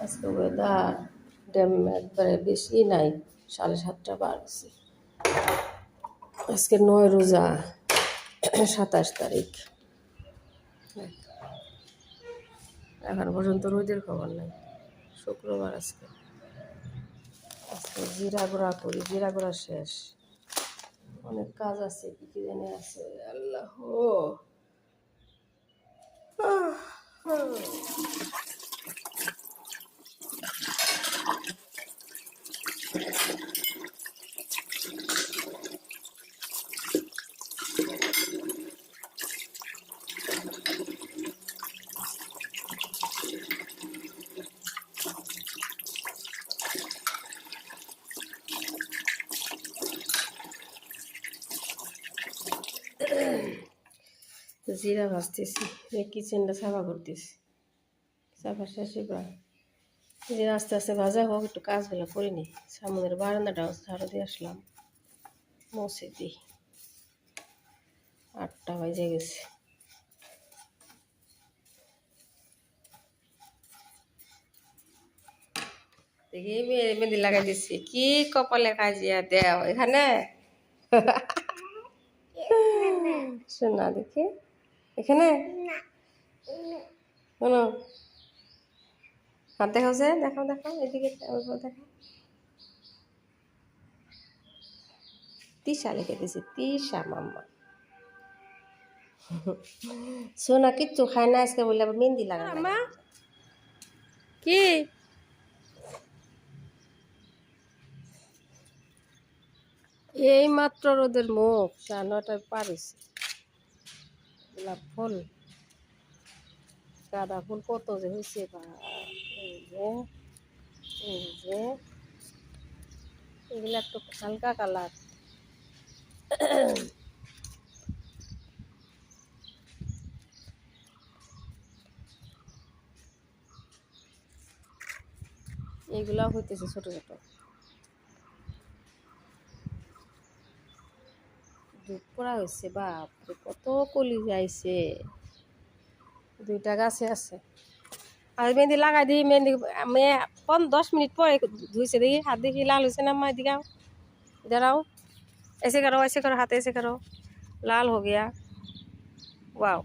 আজকে weather dam একবারে বেশি নাই, 7:30 বাজছে। আজকে 9 রোজা, 27 তারিখ। এখন পর্যন্ত রোদের খবর নাই। শুক্রবার আজকে। আজকে জিরা গুঁড়া করি, জিরা গুঁড়া শেষ। অনেক কাজ আছে, কি কি জানি আছে। আল্লাহ জিরা ভাজতেছি, কিচেনটা সাফা করতেছি। সাফা শেষে প্রায় জিরা আস্তে আস্তে ভাজা হোক, একটু কাজগুলো করে নিই। সামনের বারান্দাটাও ঝাড়ু দিয়ে আসলাম, মুছে দিই। 8টা বাজে গেছে। দেখি মেহেন্দি লাগাই দিচ্ছি, কি কপালে কাজিয়া দেও এখানে। শোনা দেখি এখানে শোনো, হাত দেখাও, যে দেখাও দেখাও, এদিকে দেখাও। তিশা লিখে দিছি, তিশা মাম্মা। সোনা কিচ্ছু খায় না আজকে বলে আবার মেহেন্দি লাগাই। কি এই মাত্র রোদের মুখ 9:30 পার হয়েছে। গোলাপ ফুল, গাঁদা ফুল কত যে হয়েছে। এই যে এই যে এগুলা একটু হালকা কালার। এইগুলাও হইতেছে ছোট ছোট। দুধ পড়া হয়েছে, বাপরে কত কলি যাইছে। 2টা গাছে আছে। আর মেহেন্দি লাগাই দিই, মেহেন্দি 10 মিনিট পরে ধুইছে, দেখি হাত দেখি লাল হয়েছে ना। मैं दिखाओ, इधर आओ, ऐसे करो, हाथ ऐसे करो, लाल हो गया। वाओ,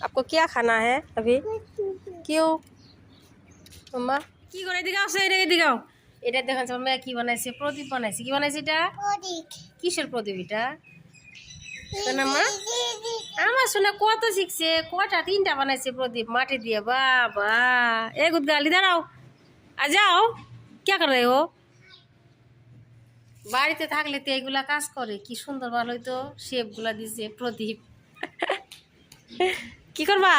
आपको क्या खाना है अभी? क्यों मम्मा কি করে দিগাও, সেই দিগাও। এটা দেখেন মাম্মা কি বানাইছে, প্রদীপ বানাইছে। কি বানাইছে এটা? প্রদীপ। কিসের প্রদীপ এটা? মা আমার শোনা কত শিখছে, কটা 3টা বানাইছে প্রদীপ মাটি দিয়ে। বাবা এ গুদগালি দাঁড়াও, आ जाओ, क्या कर रहे हो? বাড়িতে থাকলে তো এইগুলা কাজ করে, কি সুন্দর ভালো হইতো। শেপ গুলা দিছে প্রদীপ। কি করবা?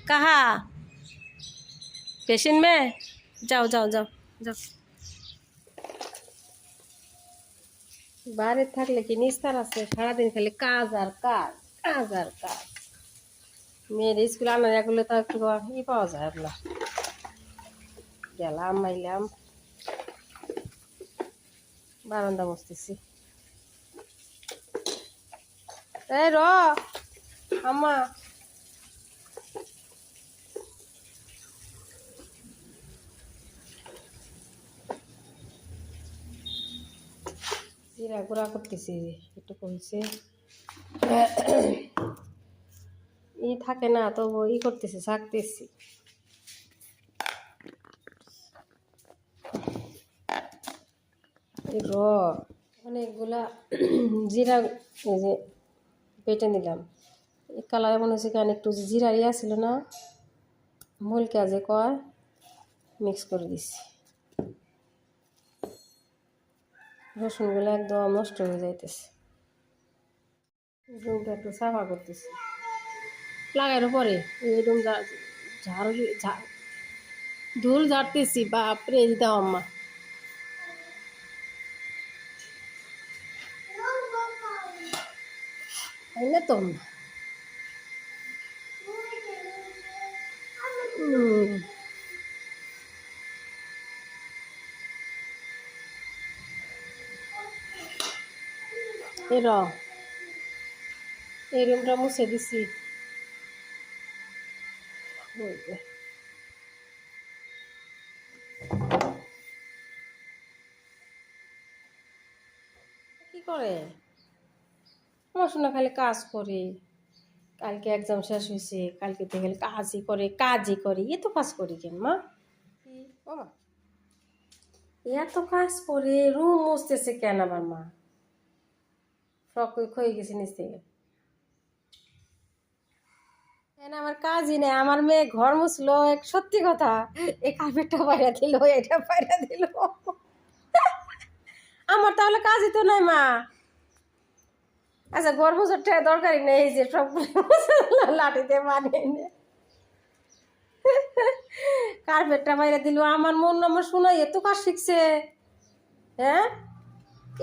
কাহা पेशेंट में जाओ जाओ जाओ जाओ। বাড়িতে থাকলে কি নিস্তার আছে? সারাদিন খালি কাজ আর কাজ, কাজ আর কাজ। মেয়ের স্কুল আনা এগুলো তো একটু পাওয়া যায়। আপনার গেলাম আইলাম, বারান্দা বসতেছি। এই র আম্মা, জিরা গুঁড়া করতেছি, একটু কমছে। থাকে না তো করতেছি, শাকতেছি। র অনেকগুলা জিরা এই যে বেটে নিলাম। এই কালার মনে হচ্ছে কেন একটু জিরা ছিল না, মূলকে যে কয় মিক্স করে দিচ্ছি। রসুনগুলো একদম নষ্ট হয়ে যাইতেছে। রুমটা একটু সাফা করতেছি লাগাইর পরে। এই রুম ঝাড়ু ধুল ঝাড়তেছি। বাপরে দাও আম্মা, তাই না তো? এর এই রুমটা মুছে দিছি। কি করে আমার শোনা খালি কাজ করে। কালকে এক্সাম শেষ হয়েছে, কালকে থেকে কাজই করে কাজই করে। এত কাজ করি কেন মা? ও মা, এত কাজ করে রুম মুছতেছে কেন আমার মা? ফ্রক হয়ে গেছে নিচ থেকে। আমার কাজই নেই। আমার মেয়ে ঘর মুছলো, এক সত্যি কথা, এই কার্পেটটা বাইরে দিল, এটা বাইরে দিল। আমার তাহলে কাজই তো নাই মা। আচ্ছা, ঘর মুছার দরকারই নেই, এই যে সব লাঠিতে বানিয়ে নে কার্পেটটা বাইরে দিল। আমার শোনাই এত কাজ শিখছে। হ্যাঁ,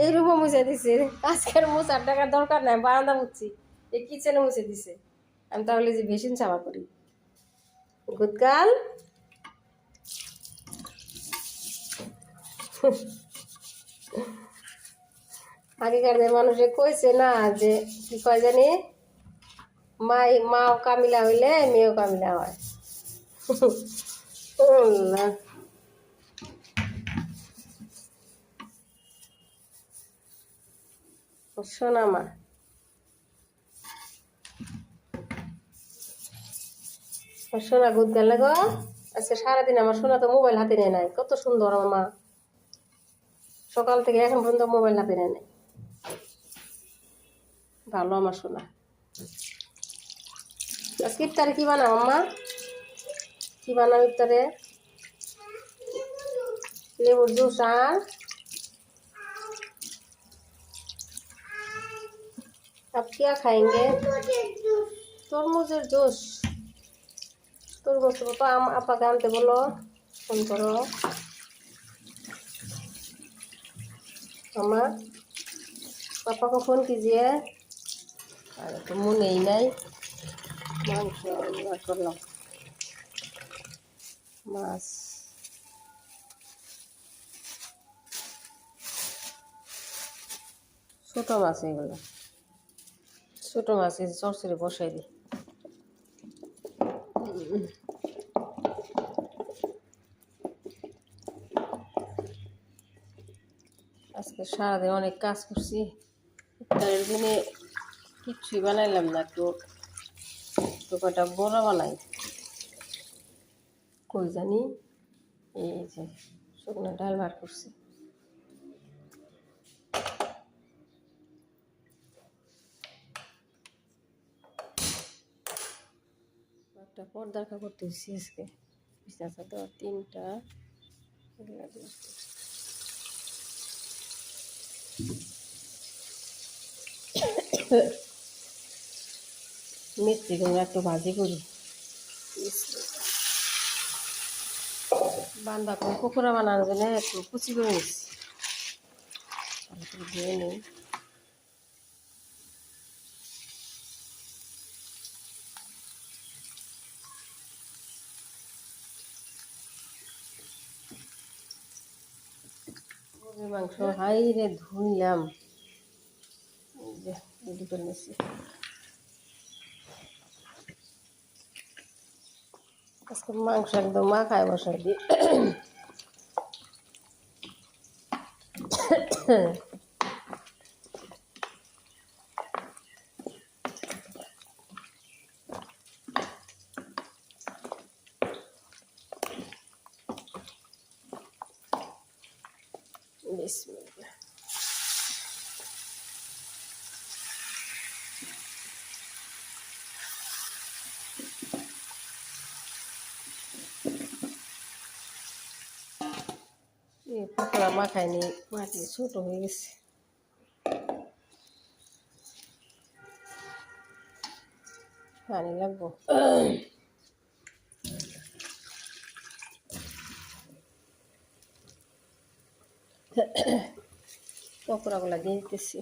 এই রুমও মুছে দিছে। আজকের মুছার টাকার দরকার নাই, বারান্দা মুছছি, এই কিচেনে মুছে দিছে। আমি তাহলে যে বেসিন সাফা করি। গুদগাল আগেকার মানুষে কইছে না যে কি কয় জানি, মাও কামিলা হইলে মেয়েও কামিলা হয়। শোনা মা, সোনা গুদগাল না গো। আজকে সারাদিন আমার সোনা তো মোবাইল হাতে নেয় নাই। কত সুন্দর আমার মা, সকাল থেকে এখন পর্যন্ত মোবাইল হাতে নেয় নাই। ভালো আমার সোনা। আজকে ইফতারে কি বানাও আম্মা? কি বানাও ইফতারে? লেবুর জুস আর अब क्या खाएंगे? तरमुजेर जूस। तरमुज तो पापा आपा के आनते बोलो, फोन करो। मामा, पापा को फोन कीजिए। अरे तो मुँह नहीं नहीं मांस करलाम माছ। ছোট মাছ এগুলো, ছোট মাছ এই চরচরে বসাই দিই। আজকে সারাদিন অনেক কাজ করছি। ইফতারের দিনে কিচ্ছুই বানাইলাম না। একটু কটা বড়া বানাই। কই জানি, এই যে শুকনো ডাল বার করছি। একটা পর্দার কাপড় তুলছি আজকে, বিছানা চাদর 3টা। মিষ্টি কুমড়া একটু ভাজি করি। বাঁধাকপি পকোড়া বানানোর জন্য একটু কুচি করে নিচ্ছি, ধুয়ে নিই। গরুর মাংস হাই রে ধুইলাম, রেডি করে নিচ্ছি। আজকে মাংস একদম মাখায় বসাই দিই। বিসমিল্লাহ। এই পকোড়া মাখায়নি, মাটি ছোট হয়ে গেছে। পানি লাগবো। পকোড়াগুলা দিয়ে দিতেছি।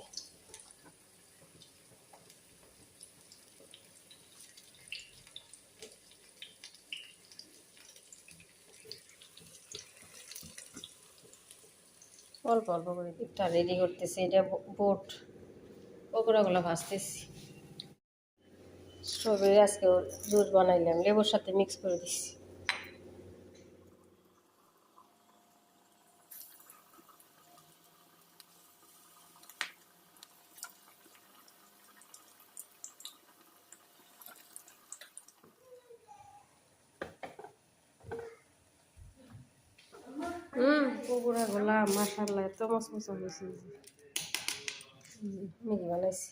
অল্প অল্প করে ইফতার রেডি করতেছি। এটা বোট, পকোড়াগুলো ভাজতেছি। স্ট্রবেরি আজকে জুস বানাইলাম, লেবুর সাথে মিক্স করে দিচ্ছি। পুকুরা গোলা মাশাআল্লাহ এত মসমস হয়েছে। ম্যাগি বানাইছি।